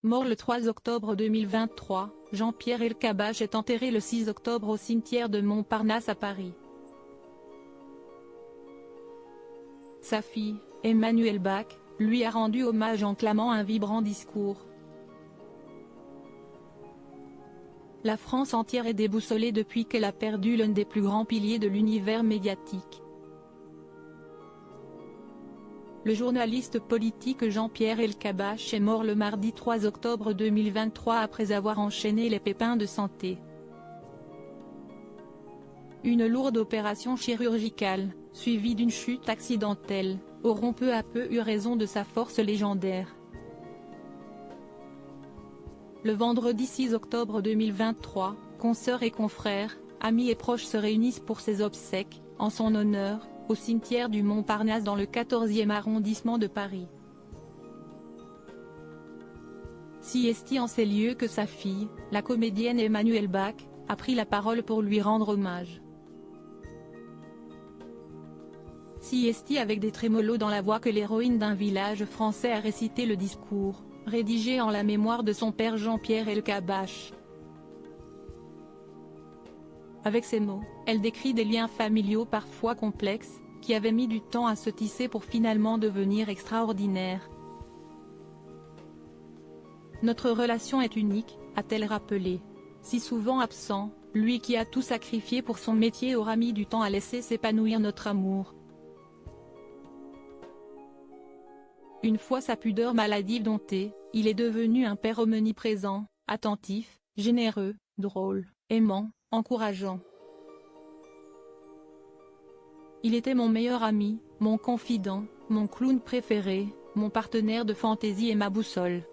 Mort le 3 octobre 2023, Jean-Pierre Elkabbach est enterré le 6 octobre au cimetière de Montparnasse à Paris. Sa fille, Emmanuelle Bach, lui a rendu hommage en clamant un vibrant discours. La France entière est déboussolée depuis qu'elle a perdu l'un des plus grands piliers de l'univers médiatique. Le journaliste politique Jean-Pierre Elkabbach est mort le mardi 3 octobre 2023 après avoir enchaîné les pépins de santé. Une lourde opération chirurgicale, suivie d'une chute accidentelle, auront peu à peu eu raison de sa force légendaire. Le vendredi 6 octobre 2023, consoeurs et confrères, amis et proches se réunissent pour ses obsèques, en son honneur, au cimetière du Montparnasse dans le 14e arrondissement de Paris. Si est en ces lieux que sa fille, la comédienne Emmanuelle Bach, a pris la parole pour lui rendre hommage. Si est avec des trémolos dans la voix que l'héroïne d'un village français a récité le discours, rédigé en la mémoire de son père Jean-Pierre Elkabbach. Avec ces mots, elle décrit des liens familiaux parfois complexes, qui avaient mis du temps à se tisser pour finalement devenir extraordinaires. Notre relation est unique, a-t-elle rappelé. Si souvent absent, lui qui a tout sacrifié pour son métier aura mis du temps à laisser s'épanouir notre amour. Une fois sa pudeur maladive domptée, il est devenu un père omniprésent, attentif, généreux, drôle, aimant, encourageant. Il était mon meilleur ami, mon confident, mon clown préféré, mon partenaire de fantaisie et ma boussole.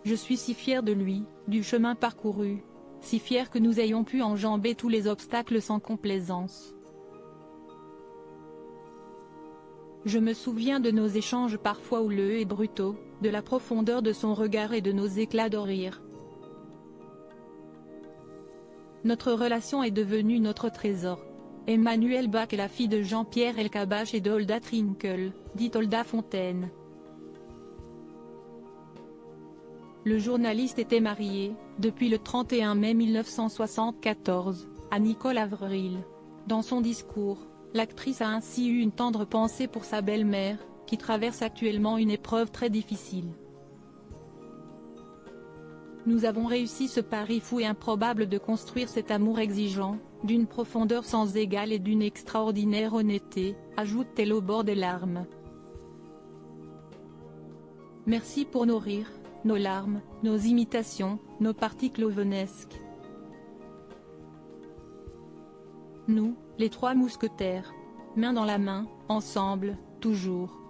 Je suis si fier de lui, du chemin parcouru, si fier que nous ayons pu enjamber tous les obstacles sans complaisance. Je me souviens de nos échanges parfois houleux et brutaux, de la profondeur de son regard et de nos éclats de rire. Notre relation est devenue notre trésor. Emmanuelle Bach est la fille de Jean-Pierre Elkabbach et de Hulda Trinkel, dit Hulda Fontaine. Le journaliste était marié, depuis le 31 mai 1974, à Nicole Avril. Dans son discours, l'actrice a ainsi eu une tendre pensée pour sa belle-mère, qui traverse actuellement une épreuve très difficile. Nous avons réussi ce pari fou et improbable de construire cet amour exigeant, d'une profondeur sans égale et d'une extraordinaire honnêteté, ajoute-t-elle au bord des larmes. Merci pour nos rires, nos larmes, nos imitations, nos parties clowenesques. Nous, les trois mousquetaires. Main dans la main, ensemble, toujours.